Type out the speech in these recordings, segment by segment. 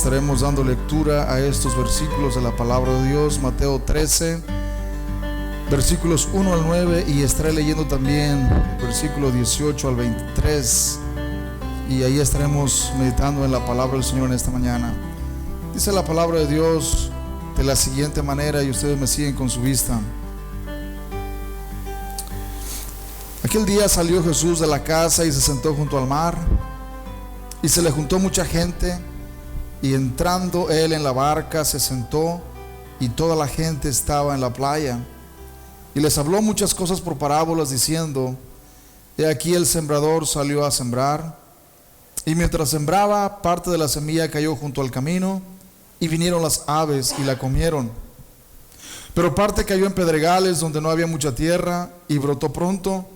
estaremos dando lectura a estos versículos de la palabra de Dios. Mateo 13, versículos 1 al 9, y estaré leyendo también versículo 18 al 23, y ahí estaremos meditando en la palabra del Señor en esta mañana. Dice la palabra de Dios de la siguiente manera, y ustedes me siguen con su vista. Aquel día salió Jesús de la casa y se sentó junto al mar, y se le juntó mucha gente, y entrando él en la barca se sentó, y toda la gente estaba en la playa. Y les habló muchas cosas por parábolas, diciendo: He aquí el sembrador salió a sembrar, y mientras sembraba, parte de la semilla cayó junto al camino, y vinieron las aves y la comieron. Pero parte cayó en pedregales donde no había mucha tierra, y brotó pronto,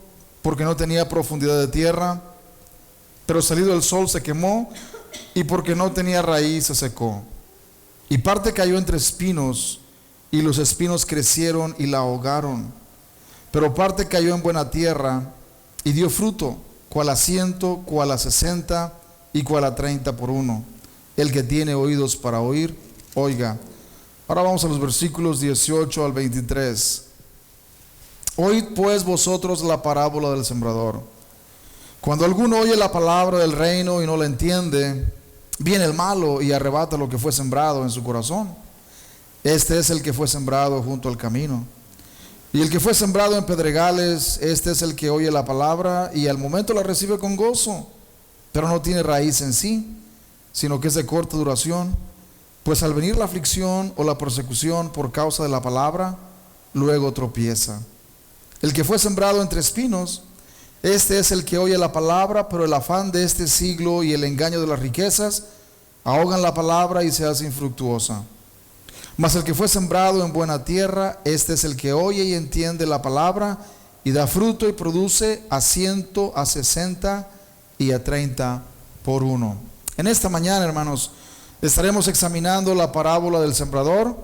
porque no tenía profundidad de tierra. Pero salido el sol se quemó, y porque no tenía raíz se secó. Y parte cayó entre espinos, y los espinos crecieron y la ahogaron. Pero parte cayó en buena tierra, y dio fruto, cual a 100, cual a 60, y cual a 30 por uno. El que tiene oídos para oír, oiga. Ahora vamos a los versículos 18 al 23. Oíd pues vosotros la parábola del sembrador. Cuando alguno oye la palabra del reino y no la entiende, viene el malo y arrebata lo que fue sembrado en su corazón. Este es el que fue sembrado junto al camino. Y el que fue sembrado en pedregales, este es el que oye la palabra y al momento la recibe con gozo, pero no tiene raíz en sí, sino que es de corta duración. Pues al venir la aflicción o la persecución por causa de la palabra, luego tropieza. El que fue sembrado entre espinos, este es el que oye la palabra, pero el afán de este siglo y el engaño de las riquezas ahogan la palabra y se hace infructuosa. Mas el que fue sembrado en buena tierra, este es el que oye y entiende la palabra y da fruto y produce a 100, a 60 y a 30 por uno. En esta mañana, hermanos, estaremos examinando la parábola del sembrador.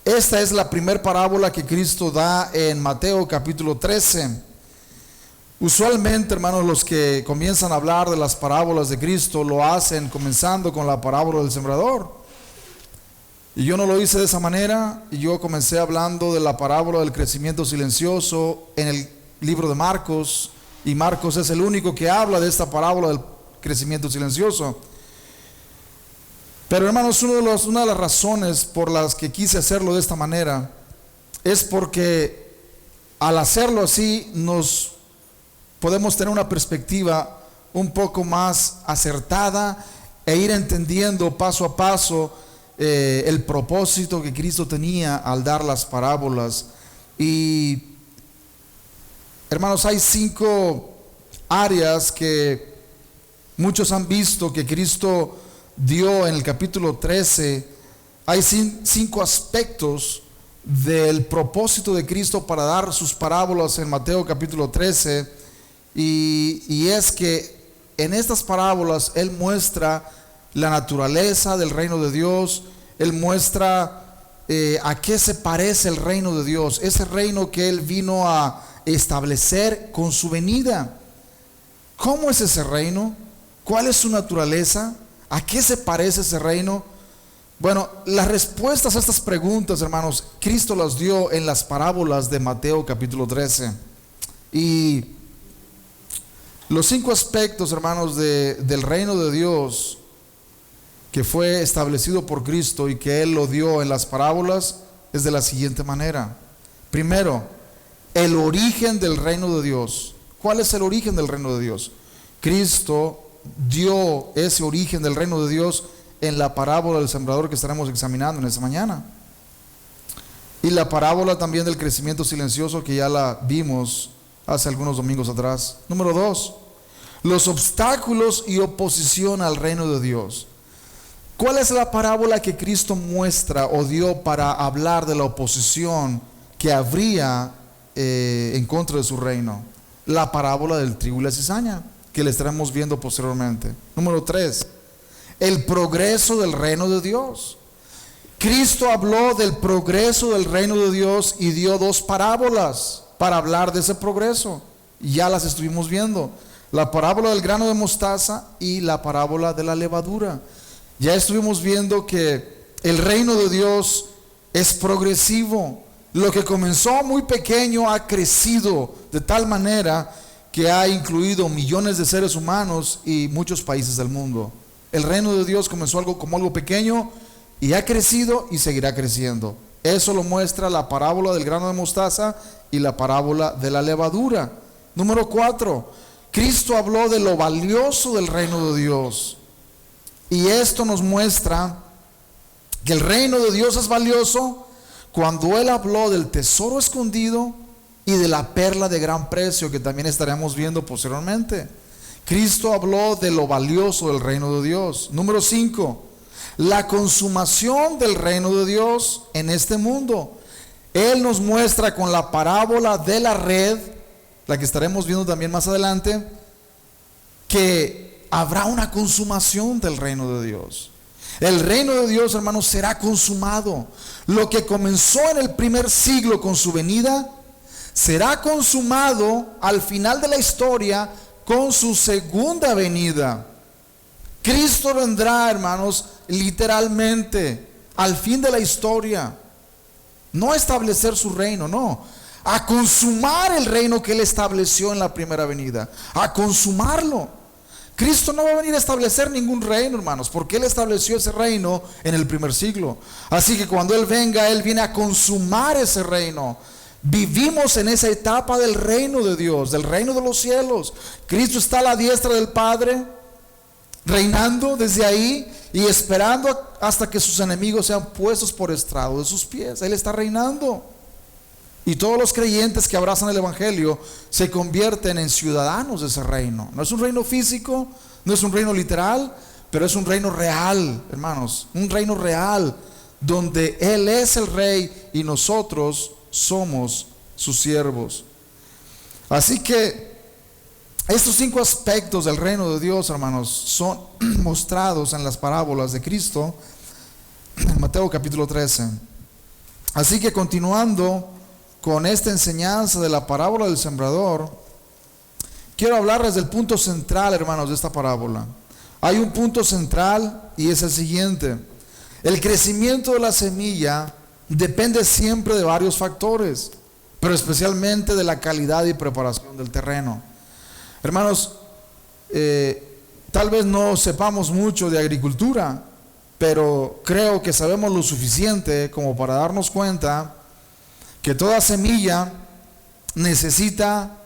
Esta es la primera parábola que Cristo da en Mateo capítulo 13. Usualmente, hermanos, los que comienzan a hablar de las parábolas de Cristo lo hacen comenzando con la parábola del sembrador. Y yo no lo hice de esa manera, y yo comencé hablando de la parábola del crecimiento silencioso en el libro de Marcos, y Marcos es el único que habla de esta parábola del crecimiento silencioso. Pero, hermanos, una de las razones por las que quise hacerlo de esta manera es porque al hacerlo así nos podemos tener una perspectiva un poco más acertada e ir entendiendo paso a paso el propósito que Cristo tenía al dar las parábolas. Y, hermanos, hay 5 áreas que muchos han visto que Cristo dio en el capítulo 13. Hay 5 aspectos del propósito de Cristo para dar sus parábolas en Mateo capítulo 13. Y es que en estas parábolas Él muestra la naturaleza del reino de Dios. Él muestra a qué se parece el reino de Dios, ese reino que Él vino a establecer con su venida. ¿Cómo es ese reino? ¿Cuál es su naturaleza? ¿A qué se parece ese reino? Bueno, las respuestas a estas preguntas, hermanos, Cristo las dio en las parábolas de Mateo capítulo 13. Y los 5 aspectos, hermanos, del reino de Dios que fue establecido por Cristo y que Él lo dio en las parábolas es de la siguiente manera. Primero, el origen del reino de Dios. ¿Cuál es el origen del reino de Dios? Cristo dio ese origen del reino de Dios en la parábola del sembrador que estaremos examinando en esta mañana. Y la parábola también del crecimiento silencioso que ya la vimos hace algunos domingos atrás. Número 2, los obstáculos y oposición al reino de Dios. ¿Cuál es la parábola que Cristo muestra o dio para hablar de la oposición que habría en contra de su reino? La parábola del trigo y la cizaña, que le estaremos viendo posteriormente. Número 3, el progreso del reino de Dios. Cristo habló del progreso del reino de Dios y dio 2 parábolas para hablar de ese progreso. Ya las estuvimos viendo: la parábola del grano de mostaza y la parábola de la levadura. Ya estuvimos viendo que el reino de Dios es progresivo. Lo que comenzó muy pequeño ha crecido de tal manera que ha incluido millones de seres humanos y muchos países del mundo. El reino de Dios comenzó como algo pequeño y ha crecido y seguirá creciendo. Eso lo muestra la parábola del grano de mostaza y la parábola de la levadura. Número 4, Cristo habló de lo valioso del reino de Dios. Y esto nos muestra que el reino de Dios es valioso cuando Él habló del tesoro escondido y de la perla de gran precio, que también estaremos viendo posteriormente. Cristo habló de lo valioso del reino de Dios. Número 5, la consumación del reino de Dios en este mundo. Él nos muestra con la parábola de la red, la que estaremos viendo también más adelante, que habrá una consumación del reino de Dios. El reino de Dios, hermanos, será consumado. Lo que comenzó en el primer siglo con su venida, será consumado al final de la historia con su segunda venida. Cristo vendrá, hermanos, literalmente al fin de la historia. No a establecer su reino, no. A consumar el reino que Él estableció en la primera venida. A consumarlo. Cristo no va a venir a establecer ningún reino, hermanos, porque Él estableció ese reino en el primer siglo. Así que cuando Él venga, Él viene a consumar ese reino. Vivimos en esa etapa del reino de Dios, del reino de los cielos. Cristo está a la diestra del Padre, reinando desde ahí y esperando hasta que sus enemigos sean puestos por estrado de sus pies. Él está reinando. Y todos los creyentes que abrazan el evangelio se convierten en ciudadanos de ese reino. No es un reino físico, no es un reino literal, pero es un reino real, hermanos. Un reino real donde Él es el rey y nosotros somos sus siervos. Así que estos 5 aspectos del reino de Dios, hermanos, son mostrados en las parábolas de Cristo en Mateo capítulo 13. Así que continuando con esta enseñanza de la parábola del sembrador, quiero hablarles del punto central, hermanos, de esta parábola. Hay un punto central y es el siguiente: el crecimiento de la semilla depende siempre de varios factores, pero especialmente de la calidad y preparación del terreno. Hermanos, tal vez no sepamos mucho de agricultura, pero creo que sabemos lo suficiente como para darnos cuenta que toda semilla necesita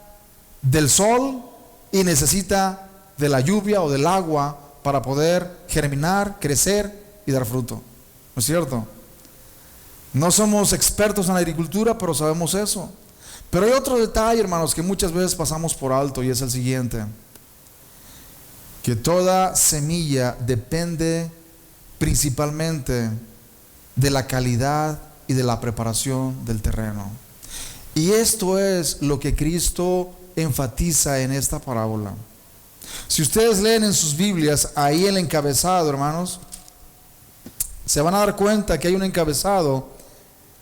del sol y necesita de la lluvia o del agua para poder germinar, crecer y dar fruto. ¿No es cierto? No somos expertos en la agricultura, pero sabemos eso. Pero hay otro detalle, hermanos, que muchas veces pasamos por alto, y es el siguiente: que toda semilla depende principalmente de la calidad y de la preparación del terreno. Y esto es lo que Cristo enfatiza en esta parábola. Si ustedes leen en sus Biblias, ahí el encabezado, hermanos, se van a dar cuenta que hay un encabezado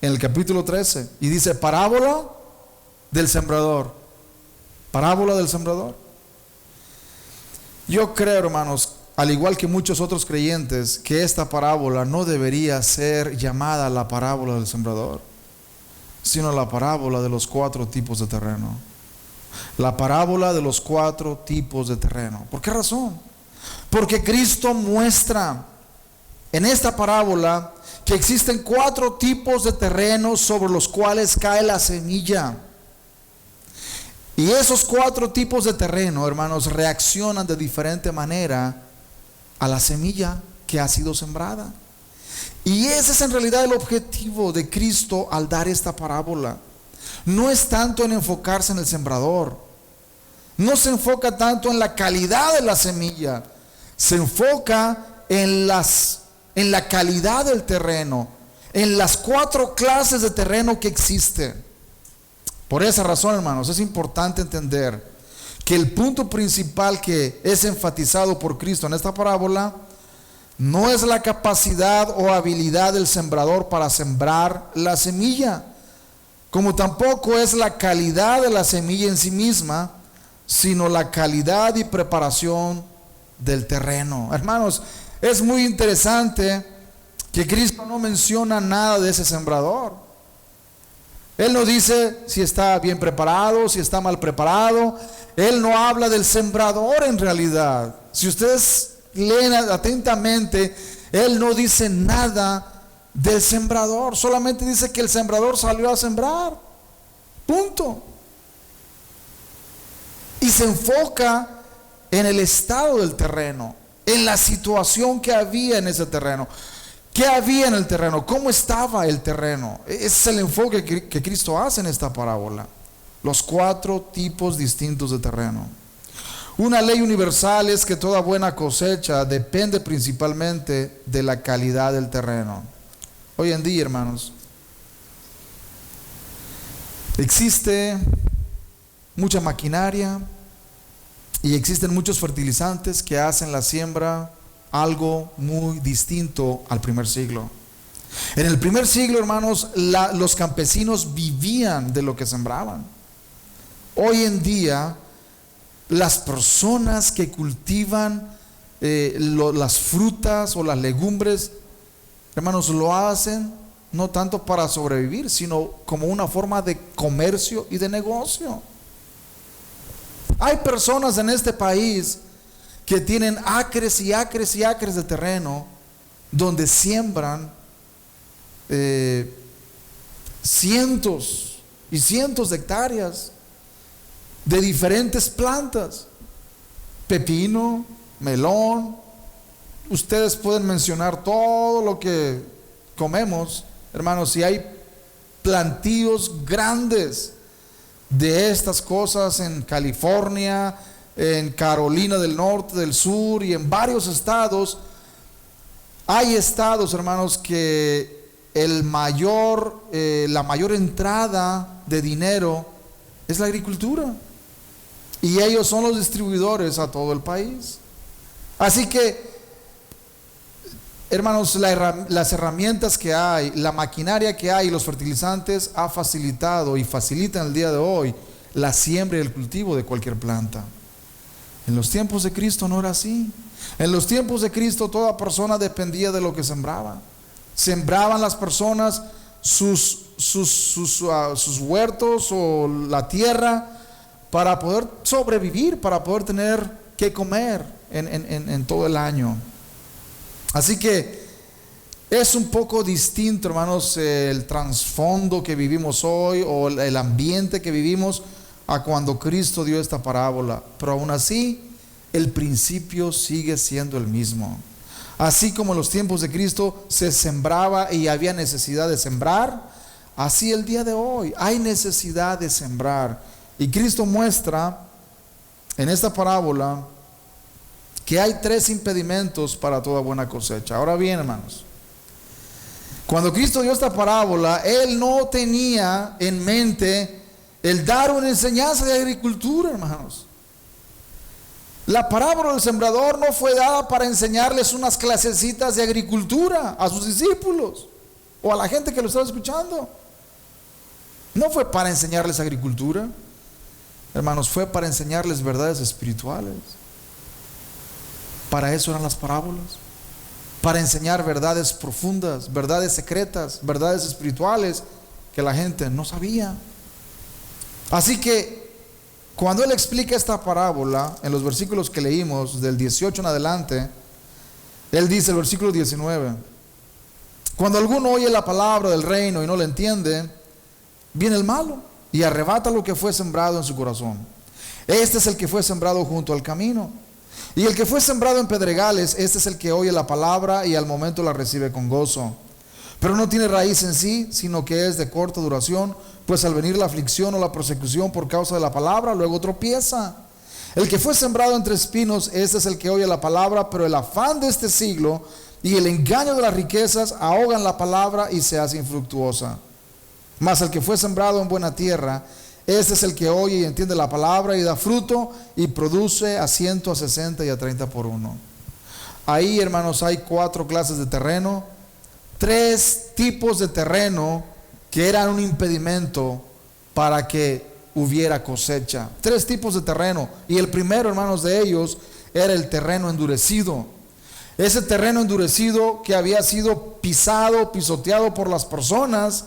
en el capítulo 13 y dice parábola del sembrador. Parábola del sembrador. Yo creo, hermanos, al igual que muchos otros creyentes, que esta parábola no debería ser llamada la parábola del sembrador, sino la parábola de los 4 tipos de terreno. La parábola de los 4 tipos de terreno. ¿Por qué razón? Porque Cristo muestra en esta parábola que existen 4 tipos de terrenos sobre los cuales cae la semilla. Y esos 4 tipos de terreno, hermanos, reaccionan de diferente manera a la semilla que ha sido sembrada. Y ese es en realidad el objetivo de Cristo al dar esta parábola. No es tanto en enfocarse en el sembrador, no se enfoca tanto en la calidad de la semilla, se enfoca en la calidad del terreno, en las 4 clases de terreno que existen. Por esa razón, hermanos, es importante entender que el punto principal que es enfatizado por Cristo en esta parábola no es la capacidad o habilidad del sembrador para sembrar la semilla, como tampoco es la calidad de la semilla en sí misma, sino la calidad y preparación del terreno. Hermanos, es muy interesante que Cristo no menciona nada de ese sembrador. Él no dice si está bien preparado, si está mal preparado. Él no habla del sembrador en realidad. Si ustedes leen atentamente, Él no dice nada del sembrador. Solamente dice que el sembrador salió a sembrar. Punto. Y se enfoca en el estado del terreno, en la situación que había en ese terreno. ¿Qué había en el terreno? ¿Cómo estaba el terreno? Ese es el enfoque que Cristo hace en esta parábola. Los 4 tipos distintos de terreno. Una ley universal es que toda buena cosecha depende principalmente de la calidad del terreno. Hoy en día, hermanos, existe mucha maquinaria y existen muchos fertilizantes que hacen la siembra algo muy distinto al primer siglo. En el primer siglo, hermanos, los campesinos vivían de lo que sembraban. Hoy en día, las personas que cultivan las frutas o las legumbres, hermanos, lo hacen no tanto para sobrevivir, sino como una forma de comercio y de negocio. Hay personas en este país que tienen acres y acres y acres de terreno donde siembran cientos y cientos de hectáreas de diferentes plantas: pepino, melón. Ustedes pueden mencionar todo lo que comemos, hermanos, y hay plantíos grandes de estas cosas en California, en Carolina del Norte, del Sur y en varios estados. Hay estados, hermanos, que la mayor entrada de dinero es la agricultura, y ellos son los distribuidores a todo el país. Así que, hermanos, las herramientas que hay, la maquinaria que hay, los fertilizantes ha facilitado y facilitan el día de hoy la siembra y el cultivo de cualquier planta. En los tiempos de Cristo no era así. En los tiempos de Cristo toda persona dependía de lo que sembraba. Sembraban las personas sus huertos o la tierra para poder sobrevivir, para poder tener que comer en todo el año. Así que es un poco distinto, hermanos, el trasfondo que vivimos hoy o el ambiente que vivimos a cuando Cristo dio esta parábola. Pero aún así, el principio sigue siendo el mismo. Así como en los tiempos de Cristo se sembraba y había necesidad de sembrar, así el día de hoy hay necesidad de sembrar. Y Cristo muestra en esta parábola que hay 3 impedimentos para toda buena cosecha. Ahora bien, hermanos, cuando Cristo dio esta parábola, Él no tenía en mente el dar una enseñanza de agricultura, hermanos. La parábola del sembrador no fue dada para enseñarles unas clasecitas de agricultura a sus discípulos o a la gente que lo estaba escuchando. No fue para enseñarles agricultura, hermanos, fue para enseñarles verdades espirituales. Para eso eran las parábolas, para enseñar verdades profundas, verdades secretas, verdades espirituales que la gente no sabía. Así que cuando Él explica esta parábola en los versículos que leímos del 18 en adelante, Él dice, el versículo 19: cuando alguno oye la palabra del reino y no la entiende, viene el malo y arrebata lo que fue sembrado en su corazón. Este es el que fue sembrado junto al camino. Y el que fue sembrado en pedregales, este es el que oye la palabra y al momento la recibe con gozo, pero no tiene raíz en sí, sino que es de corta duración, pues al venir la aflicción o la persecución por causa de la palabra, luego tropieza. El que fue sembrado entre espinos, este es el que oye la palabra, pero el afán de este siglo y el engaño de las riquezas ahogan la palabra y se hace infructuosa. Mas el que fue sembrado en buena tierra, este es el que oye y entiende la palabra y da fruto y produce a 100, a 60 y a 30 por uno. Ahí, hermanos, hay 4 clases de terreno, 3 tipos de terreno que eran un impedimento para que hubiera cosecha. 3 tipos de terreno. Y el primero, hermanos, de ellos era el terreno endurecido. Ese terreno endurecido que había sido pisado, pisoteado por las personas,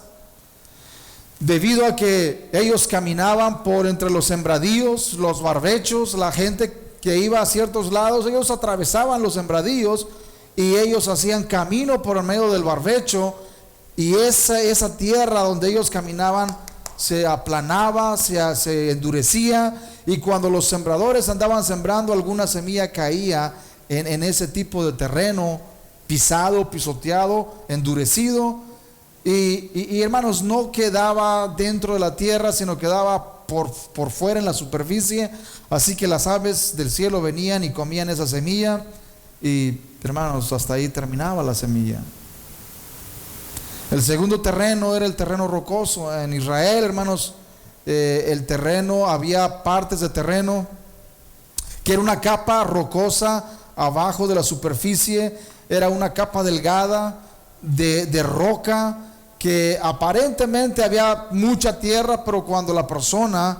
debido a que ellos caminaban por entre los sembradíos, los barbechos, la gente que iba a ciertos lados, ellos atravesaban los sembradíos y ellos hacían camino por el medio del barbecho, y esa tierra donde ellos caminaban se aplanaba, se endurecía, y cuando los sembradores andaban sembrando, alguna semilla caía en ese tipo de terreno pisado, pisoteado, endurecido, y hermanos, no quedaba dentro de la tierra, sino quedaba por fuera en la superficie. Así que las aves del cielo venían y comían esa semilla, y hermanos, hasta ahí terminaba la semilla. El segundo terreno era el terreno rocoso. En Israel, hermanos, el terreno, había partes de terreno que era una capa rocosa abajo de la superficie, era una capa delgada de roca, que aparentemente había mucha tierra, pero cuando la persona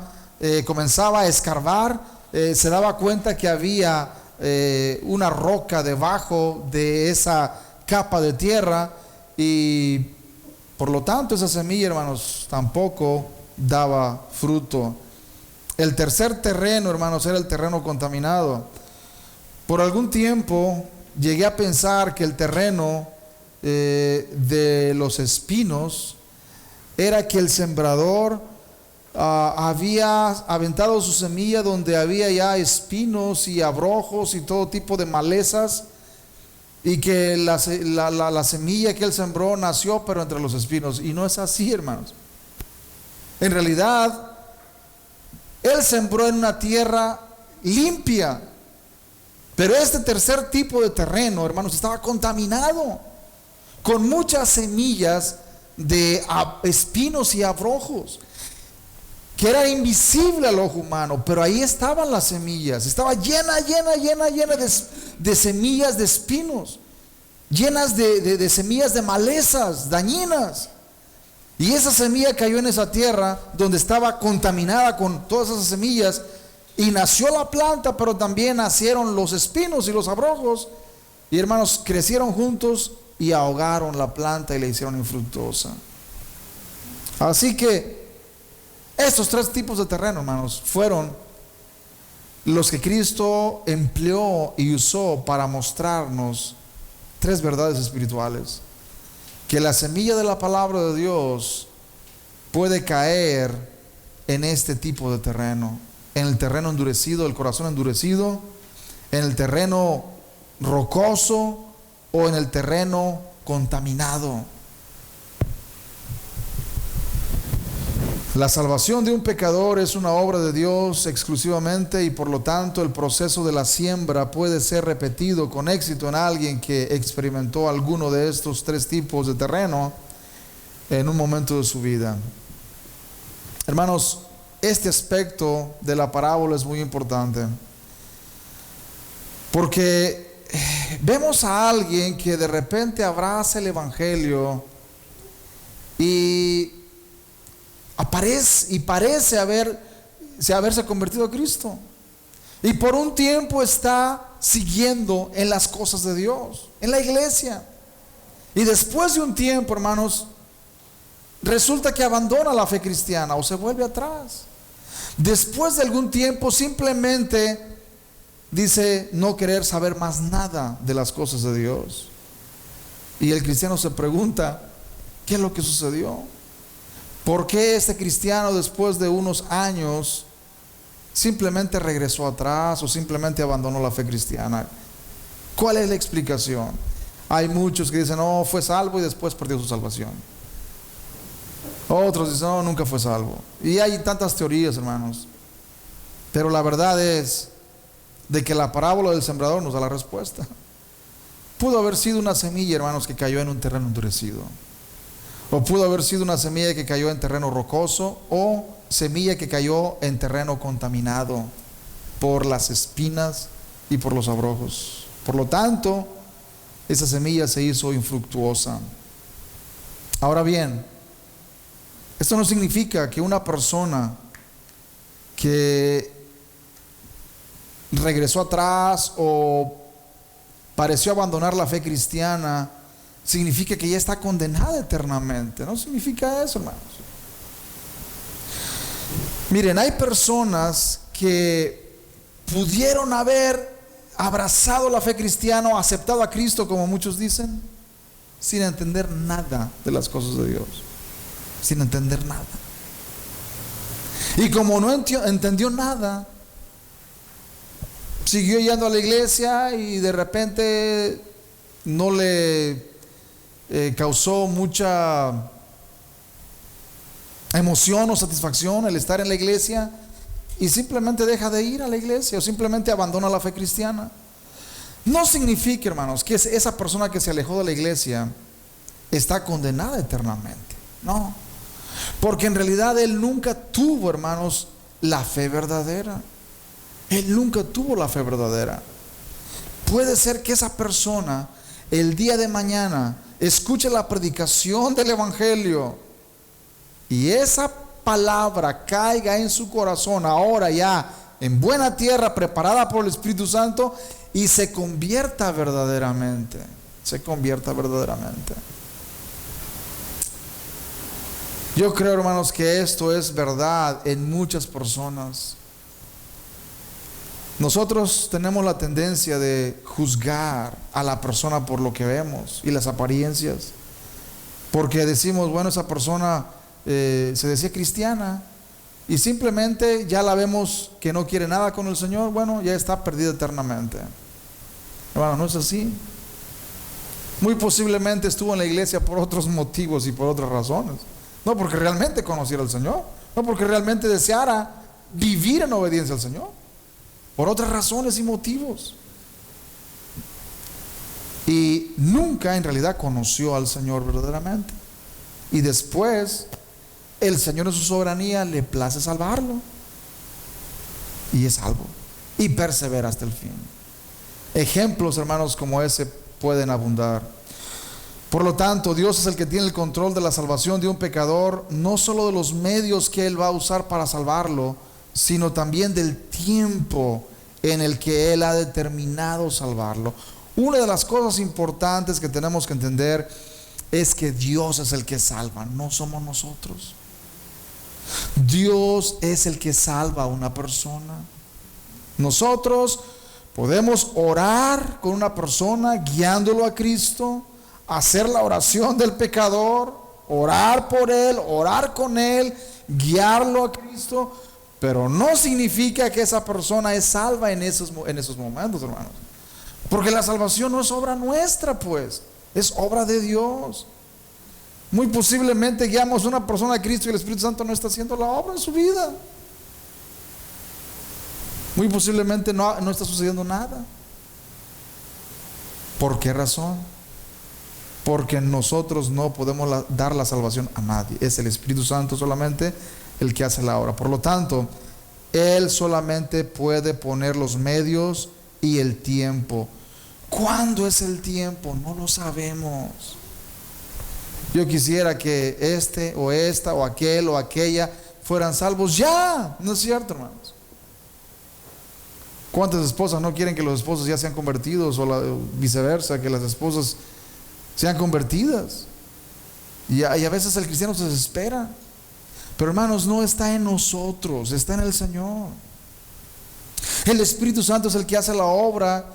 comenzaba a escarbar, se daba cuenta que había una roca debajo de esa capa de tierra, y por lo tanto esa semilla, hermanos, tampoco daba fruto. El tercer terreno, hermanos, era el terreno contaminado. Por algún tiempo llegué a pensar que el terreno de los espinos era que el sembrador había aventado su semilla donde había ya espinos y abrojos y todo tipo de malezas, y que la semilla que él sembró nació pero entre los espinos. Y no es así, hermanos. En realidad él sembró en una tierra limpia, pero este tercer tipo de terreno, hermanos, estaba contaminado con muchas semillas de espinos y abrojos, que era invisible al ojo humano, pero ahí estaban las semillas. Estaba llena de semillas de espinos, llenas de semillas de malezas dañinas. Y esa semilla cayó en esa tierra donde estaba contaminada con todas esas semillas, y nació la planta, pero también nacieron los espinos y los abrojos, y hermanos, crecieron juntos y ahogaron la planta y la hicieron infructuosa. Así que estos tres tipos de terreno, hermanos, fueron los que Cristo empleó y usó para mostrarnos tres verdades espirituales: que la semilla de la palabra de Dios puede caer en este tipo de terreno, en el terreno endurecido, el corazón endurecido, en el terreno rocoso o en el terreno contaminado. La salvación de un pecador es una obra de Dios exclusivamente, y por lo tanto el proceso de la siembra puede ser repetido con éxito en alguien que experimentó alguno de estos tres tipos de terreno en un momento de su vida. Hermanos, este aspecto de la parábola es muy importante, porque vemos a alguien que de repente abraza el evangelio y parece haberse convertido a Cristo, y por un tiempo está siguiendo en las cosas de Dios, en la iglesia, y después de un tiempo, hermanos, resulta que abandona la fe cristiana o se vuelve atrás. Después de algún tiempo simplemente dice no querer saber más nada de las cosas de Dios, y el cristiano se pregunta: ¿qué es lo que sucedió? ¿Por qué este cristiano después de unos años simplemente regresó atrás o simplemente abandonó la fe cristiana? ¿Cuál es la explicación? Hay muchos que dicen: no, fue salvo y después perdió su salvación. Otros dicen: no, nunca fue salvo. Y hay tantas teorías, hermanos, pero la verdad es de que la parábola del sembrador nos da la respuesta. Pudo haber sido una semilla, hermanos, que cayó en un terreno endurecido, o pudo haber sido una semilla que cayó en terreno rocoso, o semilla que cayó en terreno contaminado por las espinas y por los abrojos. Por lo tanto, esa semilla se hizo infructuosa. Ahora bien, esto no significa que una persona que regresó atrás o pareció abandonar la fe cristiana, significa que ya está condenada eternamente. No significa eso, hermanos. Miren, hay personas que pudieron haber abrazado la fe cristiana o aceptado a Cristo, como muchos dicen, sin entender nada de las cosas de Dios, sin entender nada. Y como no entendió nada, siguió yendo a la iglesia y de repente no le causó mucha emoción o satisfacción el estar en la iglesia, y simplemente deja de ir a la iglesia o simplemente abandona la fe cristiana. No significa, hermanos, que esa persona que se alejó de la iglesia está condenada eternamente. No, porque en realidad él nunca tuvo, hermanos, la fe verdadera. Él nunca tuvo la fe verdadera. Puede ser que esa persona el día de mañana escuche la predicación del evangelio y esa palabra caiga en su corazón ahora ya en buena tierra preparada por el Espíritu Santo, y se convierta verdaderamente. Se convierta verdaderamente. Yo creo, hermanos, que esto es verdad en muchas personas. Nosotros tenemos la tendencia de juzgar a la persona por lo que vemos y las apariencias, porque decimos, bueno, esa persona se decía cristiana y simplemente ya la vemos que no quiere nada con el Señor. Bueno, ya está perdida eternamente. Hermano, no es así. Muy posiblemente estuvo en la iglesia por otros motivos y por otras razones, no porque realmente conociera al Señor, no porque realmente deseara vivir en obediencia al Señor, por otras razones y motivos. Y nunca en realidad conoció al Señor verdaderamente. Y después el Señor en su soberanía le place salvarlo, y es salvo y persevera hasta el fin. Ejemplos, hermanos, como ese pueden abundar. Por lo tanto, Dios es el que tiene el control de la salvación de un pecador, no solo de los medios que Él va a usar para salvarlo, sino también del tiempo en el que Él ha determinado salvarlo. Una de las cosas importantes que tenemos que entender es que Dios es el que salva, no somos nosotros. Dios es el que salva a una persona. Nosotros podemos orar con una persona guiándolo a Cristo, hacer la oración del pecador, orar por él, orar con él, guiarlo a Cristo, pero no significa que esa persona es salva en esos momentos, hermanos. Porque la salvación no es obra nuestra, pues, es obra de Dios. Muy posiblemente guiamos a una persona a Cristo y el Espíritu Santo no está haciendo la obra en su vida. Muy posiblemente no está sucediendo nada. ¿Por qué razón? Porque nosotros no podemos dar la salvación a nadie. Es el Espíritu Santo solamente el que hace la obra. Por lo tanto, Él solamente puede poner los medios y el tiempo. ¿Cuándo es el tiempo? No lo sabemos. Yo quisiera que este o esta o aquel o aquella fueran salvos ya. ¿No es cierto, hermanos? ¿Cuántas esposas no quieren que los esposos ya sean convertidos, o viceversa, que las esposas sean convertidas? Y a veces el cristiano se desespera. Pero, hermanos, no está en nosotros, está en el Señor. El Espíritu Santo es el que hace la obra,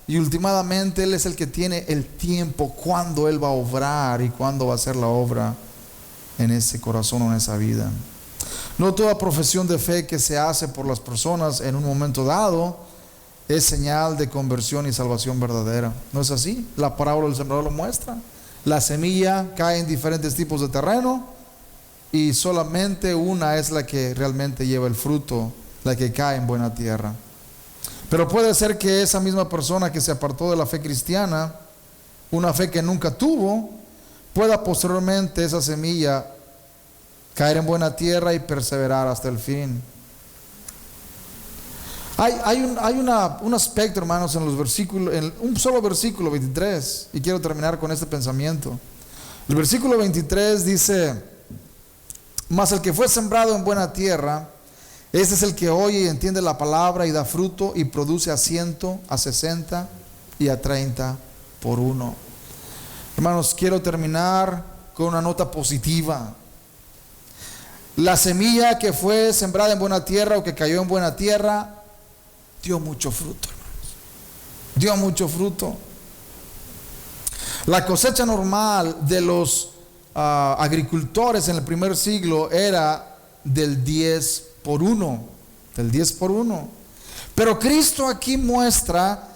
y últimamente Él es el que tiene el tiempo, cuándo Él va a obrar y cuándo va a hacer la obra en ese corazón o en esa vida. No toda profesión de fe que se hace por las personas en un momento dado es señal de conversión y salvación verdadera. ¿No es así? La parábola del sembrador lo muestra. La semilla cae en diferentes tipos de terreno y solamente una es la que realmente lleva el fruto, la que cae en buena tierra. Pero puede ser que esa misma persona que se apartó de la fe cristiana, una fe que nunca tuvo, pueda posteriormente esa semilla caer en buena tierra y perseverar hasta el fin. Hay un aspecto, hermanos, en los versículos, en un solo versículo 23, y quiero terminar con este pensamiento. El versículo 23 dice: mas el que fue sembrado en buena tierra, este es el que oye y entiende la palabra y da fruto y produce a 100, a 60 y a 30 por uno. Hermanos, quiero terminar con una nota positiva. La semilla que fue sembrada en buena tierra o que cayó en buena tierra dio mucho fruto, hermanos. Dio mucho fruto. La cosecha normal de los agricultores en el primer siglo era del 10 por 1, del 10 por 1. Pero Cristo aquí muestra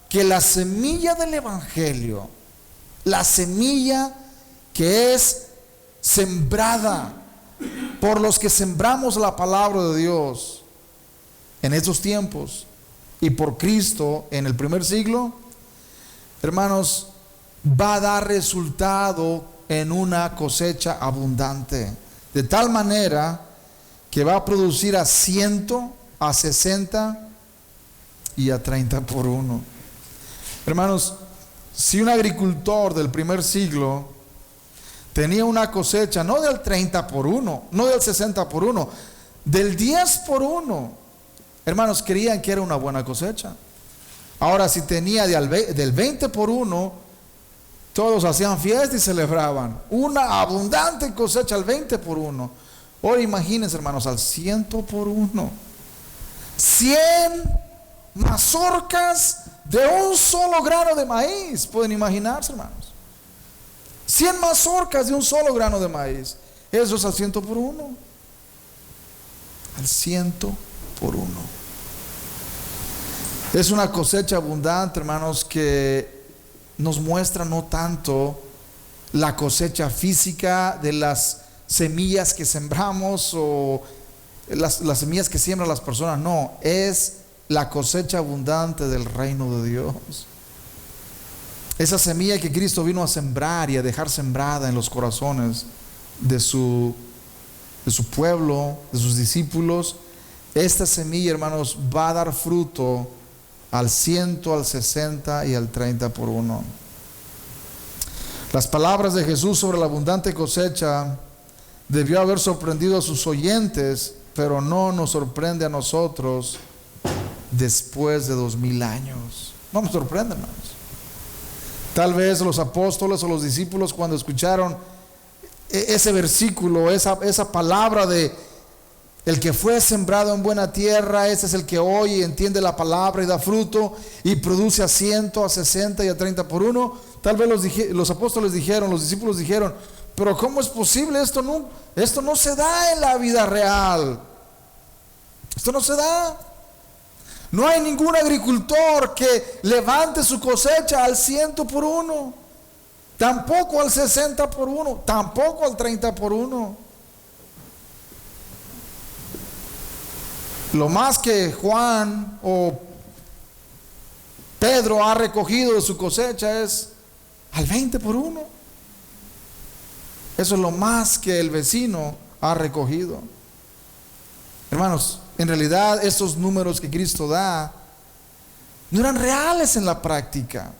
que la semilla del Evangelio, la semilla que es sembrada por los que sembramos la palabra de Dios en estos tiempos y por Cristo en el primer siglo, hermanos, va a dar resultado en una cosecha abundante, de tal manera que va a producir a 100, a 60 y a 30 por uno. Hermanos, si un agricultor del primer siglo tenía una cosecha no del 30 por uno, no del 60 por uno, del 10 por uno, hermanos, creían que era una buena cosecha. Ahora, si tenía del 20 por uno, todos hacían fiesta y celebraban una abundante cosecha al 20 por uno. Ahora imagínense, hermanos, al 100 por uno. 100 mazorcas de un solo grano de maíz. Pueden imaginarse, hermanos. 100 mazorcas de un solo grano de maíz. Eso es al 100 por uno. Al 100 por uno. Es una cosecha abundante, hermanos, que nos muestra no tanto la cosecha física de las semillas que sembramos o las semillas que siembran las personas. No, es la cosecha abundante del reino de Dios. Esa semilla que Cristo vino a sembrar y a dejar sembrada en los corazones de su pueblo, de sus discípulos. Esta semilla, hermanos, va a dar fruto al 100, al 60 y al 30 por uno. Las palabras de Jesús sobre la abundante cosecha debió haber sorprendido a sus oyentes, pero no nos sorprende a nosotros después de 2000 años. No nos sorprende, hermanos. Tal vez los apóstoles o los discípulos, cuando escucharon ese versículo, esa palabra de el que fue sembrado en buena tierra, ese es el que oye y entiende la palabra y da fruto y produce a 100, a 60 y a 30 por uno. Tal vez los apóstoles dijeron, los discípulos dijeron, pero ¿cómo es posible? Esto no se da en la vida real. Esto no se da. No hay ningún agricultor que levante su cosecha al 100 por uno, tampoco al 60 por uno, tampoco al 30 por uno. Lo más que Juan o Pedro ha recogido de su cosecha es al 20 por uno. Eso es lo más que el vecino ha recogido. Hermanos, en realidad estos números que Cristo da no eran reales en la práctica.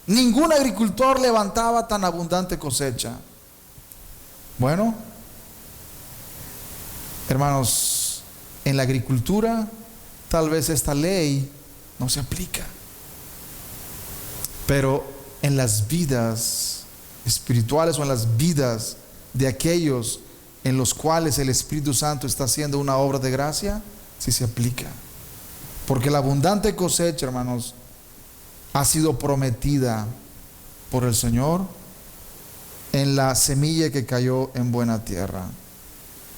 Ningún agricultor levantaba tan abundante cosecha. Bueno, hermanos, en la agricultura tal vez esta ley no se aplica, pero en las vidas espirituales o en las vidas de aquellos en los cuales el Espíritu Santo está haciendo una obra de gracia, sí se aplica. Porque la abundante cosecha, hermanos, ha sido prometida por el Señor en la semilla que cayó en buena tierra.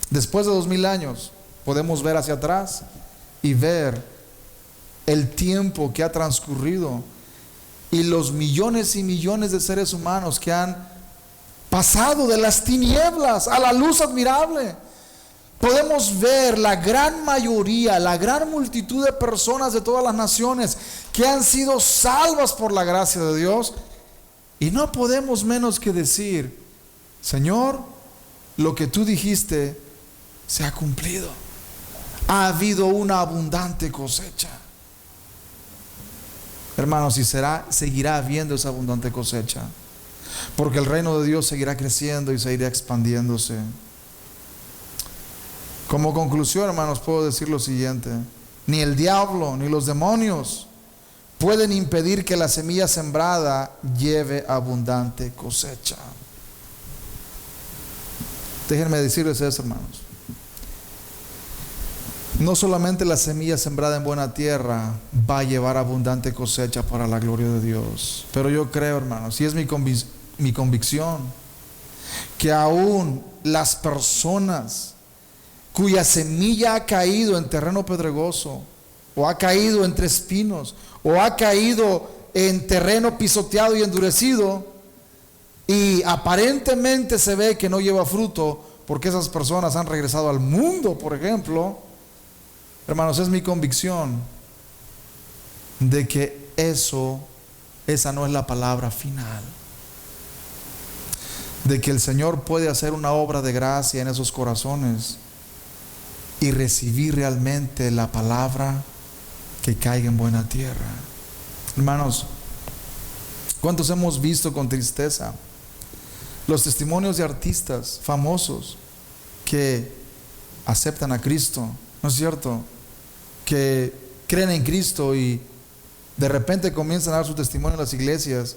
Después de 2000 años podemos ver hacia atrás y ver el tiempo que ha transcurrido y los millones y millones de seres humanos que han pasado de las tinieblas a la luz admirable. Podemos ver la gran mayoría, la gran multitud de personas de todas las naciones que han sido salvas por la gracia de Dios, y no podemos menos que decir: Señor, lo que tú dijiste se ha cumplido. Ha habido una abundante cosecha. Hermanos, y seguirá habiendo esa abundante cosecha, porque el reino de Dios seguirá creciendo y seguirá expandiéndose. Como conclusión, hermanos, puedo decir lo siguiente: ni el diablo ni los demonios pueden impedir que la semilla sembrada lleve abundante cosecha. Déjenme decirles eso, hermanos. No solamente la semilla sembrada en buena tierra va a llevar abundante cosecha para la gloria de Dios, pero yo creo, hermanos, y es mi convicción, que aún las personas cuya semilla ha caído en terreno pedregoso, o ha caído entre espinos, o ha caído en terreno pisoteado y endurecido, y aparentemente se ve que no lleva fruto, porque esas personas han regresado al mundo, por ejemplo. Hermanos, es mi convicción de que esa no es la palabra final. De que el Señor puede hacer una obra de gracia en esos corazones y recibir realmente la palabra que caiga en buena tierra. Hermanos, ¿cuántos hemos visto con tristeza los testimonios de artistas famosos que aceptan a Cristo? ¿No es cierto? Que creen en Cristo y de repente comienzan a dar su testimonio en las iglesias,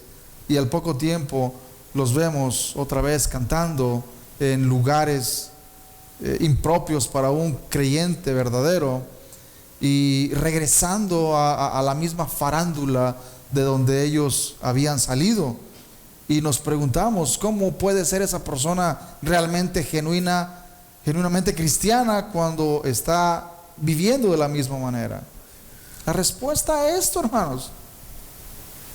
y al poco tiempo los vemos otra vez cantando en lugares impropios para un creyente verdadero, y regresando a la misma farándula de donde ellos habían salido. Y nos preguntamos, ¿cómo puede ser esa persona realmente genuinamente cristiana cuando está viviendo de la misma manera? La respuesta a esto, hermanos,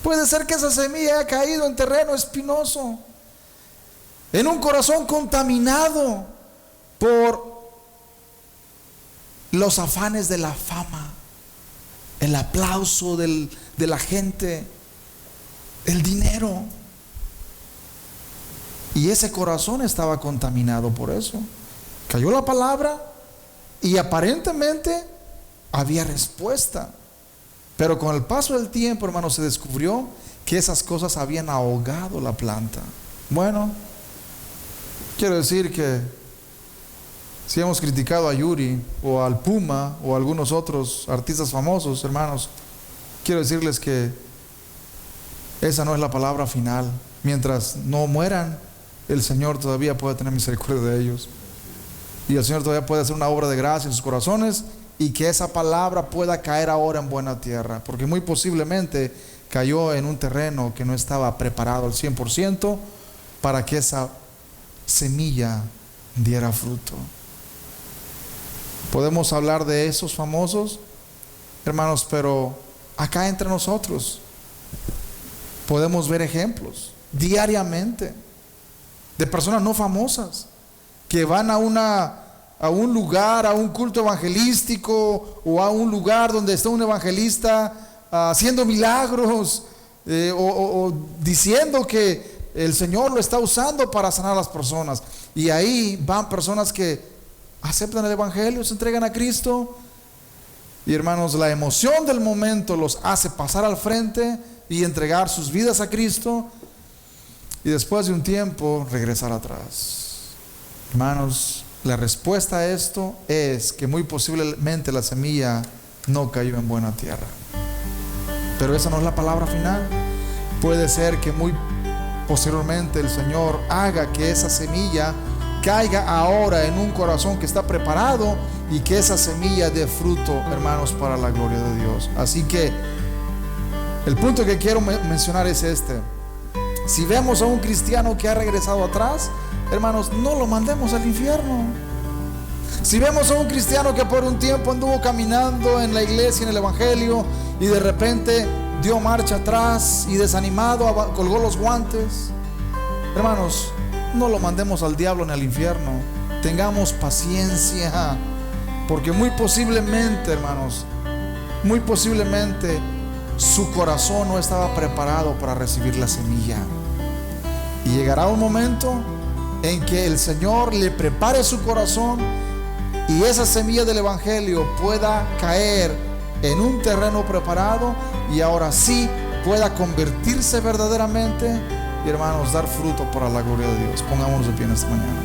puede ser que esa semilla haya caído en terreno espinoso, en un corazón contaminado por los afanes de la fama, el aplauso de la gente, el dinero. Y ese corazón estaba contaminado por eso. Cayó la palabra y aparentemente había respuesta. Pero con el paso del tiempo, hermanos, se descubrió que esas cosas habían ahogado la planta. Bueno, quiero decir que si hemos criticado a Yuri o al Puma o a algunos otros artistas famosos, hermanos, quiero decirles que esa no es la palabra final. Mientras no mueran, el Señor todavía puede tener misericordia de ellos, y el Señor todavía puede hacer una obra de gracia en sus corazones, y que esa palabra pueda caer ahora en buena tierra, porque muy posiblemente cayó en un terreno que no estaba preparado al 100% para que esa semilla diera fruto. Podemos hablar de esos famosos, hermanos, pero acá entre nosotros podemos ver ejemplos diariamente de personas no famosas que van a un lugar, a un culto evangelístico, o a un lugar donde está un evangelista haciendo milagros, o diciendo que el Señor lo está usando para sanar a las personas, y ahí van personas que aceptan el evangelio, se entregan a Cristo, y hermanos, la emoción del momento los hace pasar al frente y entregar sus vidas a Cristo, y después de un tiempo regresar atrás. Hermanos, la respuesta a esto es que muy posiblemente la semilla no cayó en buena tierra. Pero esa no es la palabra final. Puede ser que muy posteriormente el Señor haga que esa semilla caiga ahora en un corazón que está preparado, y que esa semilla dé fruto, hermanos, para la gloria de Dios. Así que el punto que quiero mencionar es este: si vemos a un cristiano que ha regresado atrás, hermanos, no lo mandemos al infierno. Si vemos a un cristiano que por un tiempo anduvo caminando en la iglesia, en el evangelio, y de repente dio marcha atrás y desanimado colgó los guantes, hermanos, no lo mandemos al diablo ni al infierno. Tengamos paciencia, porque muy posiblemente, hermanos, muy posiblemente su corazón no estaba preparado para recibir la semilla, y llegará un momento en que el Señor le prepare su corazón, y esa semilla del evangelio pueda caer en un terreno preparado, y ahora sí pueda convertirse verdaderamente y, hermanos, dar fruto para la gloria de Dios. Pongámonos de pie en esta mañana.